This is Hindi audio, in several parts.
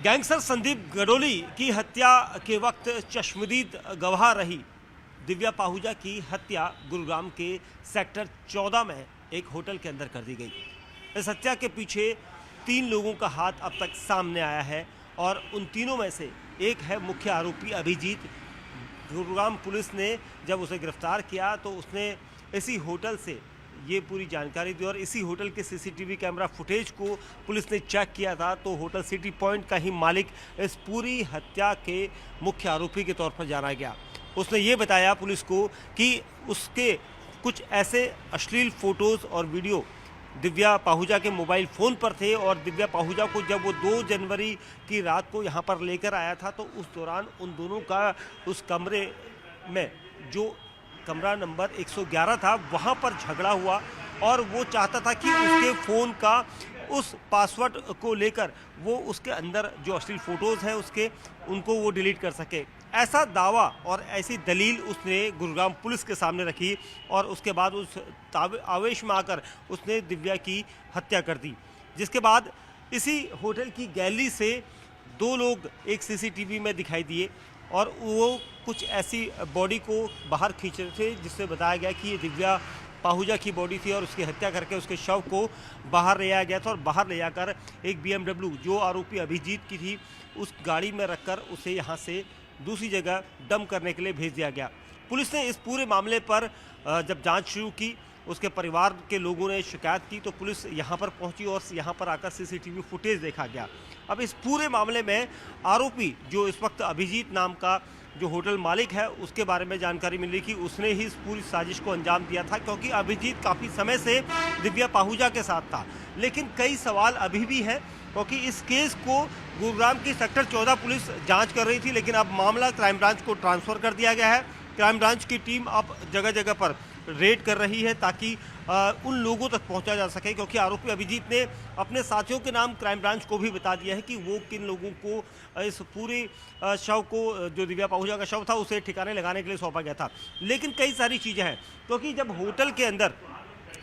गैंगस्टर संदीप गडोली की हत्या के वक्त चश्मदीद गवाह रही दिव्या पाहुजा की हत्या गुरुग्राम के सेक्टर 14 में एक होटल के अंदर कर दी गई। इस हत्या के पीछे 3 लोगों का हाथ अब तक सामने आया है और उन तीनों में से एक है मुख्य आरोपी अभिजीत। गुरुग्राम पुलिस ने जब उसे गिरफ्तार किया तो उसने इसी होटल से ये पूरी जानकारी दी और इसी होटल के सीसीटीवी कैमरा फुटेज को पुलिस ने चेक किया था तो होटल सिटी पॉइंट का ही मालिक इस पूरी हत्या के मुख्य आरोपी के तौर पर जाना गया। उसने ये बताया पुलिस को कि उसके कुछ ऐसे अश्लील फोटोज़ और वीडियो दिव्या पाहुजा के मोबाइल फ़ोन पर थे और दिव्या पाहुजा को जब वो 2 जनवरी की रात को यहाँ पर लेकर आया था तो उस दौरान उन दोनों का उस कमरे में जो कमरा नंबर 111 था वहाँ पर झगड़ा हुआ और वो चाहता था कि उसके फ़ोन का उस पासवर्ड को लेकर वो उसके अंदर जो अश्लील फ़ोटोज़ हैं उसके उनको वो डिलीट कर सके। ऐसा दावा और ऐसी दलील उसने गुरुग्राम पुलिस के सामने रखी और उसके बाद उस आवेश में आकर उसने दिव्या की हत्या कर दी। जिसके बाद इसी होटल की गैलरी से 2 लोग एक सीसीटीवी में दिखाई दिए और वो कुछ ऐसी बॉडी को बाहर खींच रहे थे जिससे बताया गया कि ये दिव्या पाहुजा की बॉडी थी और उसकी हत्या करके उसके शव को बाहर ले आया गया था और बाहर ले जाकर एक BMW जो आरोपी अभिजीत की थी उस गाड़ी में रखकर उसे यहाँ से दूसरी जगह डंप करने के लिए भेज दिया गया। पुलिस ने इस पूरे मामले पर जब जांच शुरू की उसके परिवार के लोगों ने शिकायत की तो पुलिस यहाँ पर पहुँची और यहाँ पर आकर सीसीटीवी फुटेज देखा गया। अब इस पूरे मामले में आरोपी जो इस वक्त अभिजीत नाम का जो होटल मालिक है उसके बारे में जानकारी मिली कि उसने ही इस पूरी साजिश को अंजाम दिया था क्योंकि अभिजीत काफ़ी समय से दिव्या पाहुजा के साथ था। लेकिन कई सवाल अभी भी हैं क्योंकि इस केस को गुरुग्राम की सेक्टर 14 पुलिस जांच कर रही थी लेकिन अब मामला क्राइम ब्रांच को ट्रांसफ़र कर दिया गया है। क्राइम ब्रांच की टीम अब जगह जगह पर रेड कर रही है ताकि उन लोगों तक पहुंचा जा सके क्योंकि आरोपी अभिजीत ने अपने साथियों के नाम क्राइम ब्रांच को भी बता दिया है कि वो किन लोगों को इस पूरे शव को जो दिव्या पाहुजा का शव था उसे ठिकाने लगाने के लिए सौंपा गया था। लेकिन कई सारी चीज़ें हैं क्योंकि जब होटल के अंदर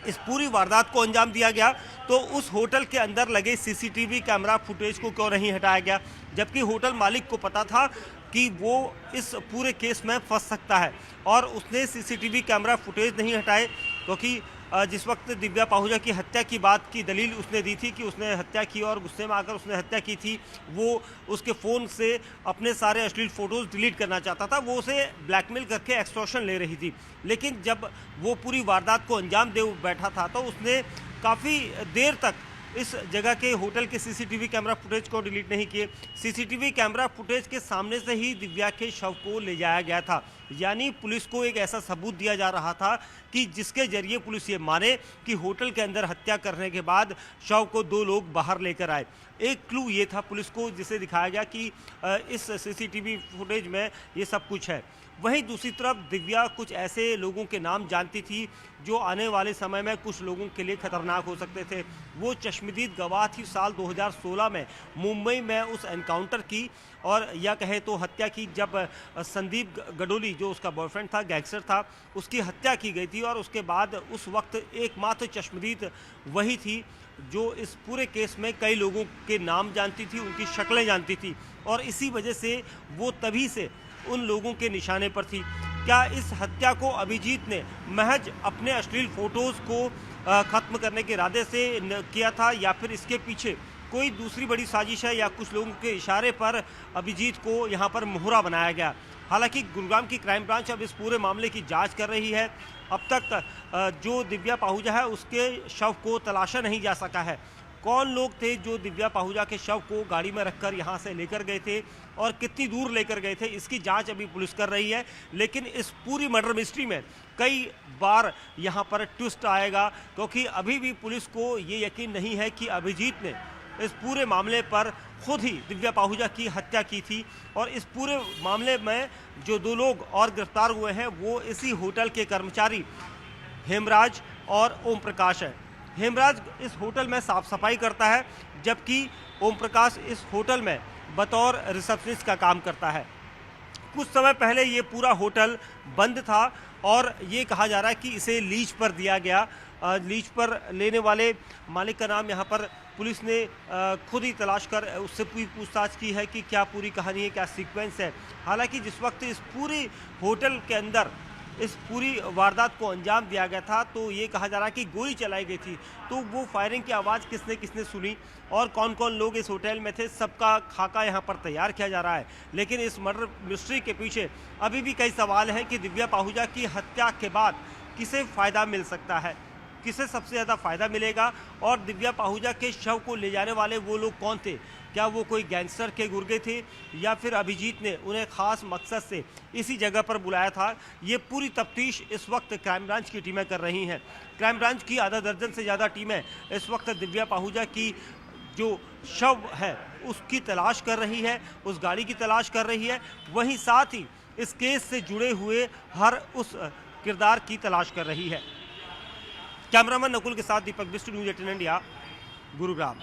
इस पूरी वारदात को अंजाम दिया गया तो उस होटल के अंदर लगे सीसीटीवी कैमरा फुटेज को क्यों नहीं हटाया गया, जबकि होटल मालिक को पता था कि वो इस पूरे केस में फंस सकता है और उसने सीसीटीवी कैमरा फुटेज नहीं हटाए क्योंकि जिस वक्त दिव्या पाहुजा की हत्या की बात की दलील उसने दी थी कि उसने हत्या की और गुस्से में आकर उसने हत्या की थी, वो उसके फ़ोन से अपने सारे अश्लील फ़ोटोज़ डिलीट करना चाहता था, वो उसे ब्लैकमेल करके एक्सटॉर्शन ले रही थी। लेकिन जब वो पूरी वारदात को अंजाम दे बैठा था तो उसने काफ़ी देर तक इस जगह के होटल के सीसीटीवी कैमरा फुटेज को डिलीट नहीं किए। सीसीटीवी कैमरा फुटेज के सामने से ही दिव्या के शव को ले जाया गया था, यानी पुलिस को एक ऐसा सबूत दिया जा रहा था कि जिसके जरिए पुलिस ये माने कि होटल के अंदर हत्या करने के बाद शव को 2 लोग बाहर लेकर आए। एक क्लू ये था पुलिस को जिसे दिखाया गया कि इस सीसीटीवी फुटेज में ये सब कुछ है। वहीं दूसरी तरफ दिव्या कुछ ऐसे लोगों के नाम जानती थी जो आने वाले समय में कुछ लोगों के लिए खतरनाक हो सकते थे। वो चश्मदीद गवाह थी साल 2016 में मुंबई में उस एनकाउंटर की और या कहे तो हत्या की जब संदीप गडोली जो उसका बॉयफ्रेंड था, गैंगस्टर था, उसकी हत्या की गई थी और उसके बाद उस वक्त एकमात्र चश्मदीद वही थी जो इस पूरे केस में कई लोगों के नाम जानती थी, उनकी शक्लें जानती थी और इसी वजह से वो तभी से उन लोगों के निशाने पर थी। क्या इस हत्या को अभिजीत ने महज अपने अश्लील फोटोज़ को ख़त्म करने के इरादे से किया था या फिर इसके पीछे कोई दूसरी बड़ी साजिश है या कुछ लोगों के इशारे पर अभिजीत को यहाँ पर मोहरा बनाया गया? हालांकि गुरुग्राम की क्राइम ब्रांच अब इस पूरे मामले की जांच कर रही है। अब तक जो दिव्या पाहुजा है उसके शव को तलाशा नहीं जा सका है। कौन लोग थे जो दिव्या पाहुजा के शव को गाड़ी में रखकर यहाँ से लेकर गए थे और कितनी दूर लेकर गए थे, इसकी जांच अभी पुलिस कर रही है। लेकिन इस पूरी मर्डर मिस्ट्री में कई बार यहाँ पर ट्विस्ट आएगा क्योंकि अभी भी पुलिस को ये यकीन नहीं है कि अभिजीत ने इस पूरे मामले पर खुद ही दिव्या पाहुजा की हत्या की थी और इस पूरे मामले में जो 2 लोग और गिरफ्तार हुए हैं वो इसी होटल के कर्मचारी हेमराज और ओम प्रकाश है। हेमराज इस होटल में साफ सफाई करता है जबकि ओम प्रकाश इस होटल में बतौर रिसेप्शनिस्ट का काम करता है। कुछ समय पहले ये पूरा होटल बंद था और ये कहा जा रहा है कि इसे लीज पर दिया गया लीज पर लेने वाले मालिक का नाम यहाँ पर पुलिस ने खुद ही तलाश कर उससे पूरी पूछताछ की है कि क्या पूरी कहानी है, क्या सीक्वेंस है। हालांकि जिस वक्त इस पूरी होटल के अंदर इस पूरी वारदात को अंजाम दिया गया था तो ये कहा जा रहा है कि गोली चलाई गई थी, तो वो फायरिंग की आवाज़ किसने किसने सुनी और कौन कौन लोग इस होटल में थे, सबका खाका यहाँ पर तैयार किया जा रहा है। लेकिन इस मर्डर मिस्ट्री के पीछे अभी भी कई सवाल हैं कि दिव्या पाहुजा की हत्या के बाद किसे फ़ायदा मिल सकता है, किसे सबसे ज़्यादा फ़ायदा मिलेगा और दिव्या पाहुजा के शव को ले जाने वाले वो लोग कौन थे। क्या वो कोई गैंगस्टर के गुर्गे थे या फिर अभिजीत ने उन्हें ख़ास मकसद से इसी जगह पर बुलाया था। ये पूरी तफ्तीश इस वक्त क्राइम ब्रांच की टीमें कर रही हैं। क्राइम ब्रांच की आधा दर्जन से ज़्यादा टीमें इस वक्त दिव्या पाहुजा की जो शव है उसकी तलाश कर रही है, उस गाड़ी की तलाश कर रही है, वहीं साथ ही इस केस से जुड़े हुए हर उस किरदार की तलाश कर रही है। कैमरामैन नकुल के साथ दीपक बिष्ट, न्यूज़ 18 इंडिया, गुरुग्राम।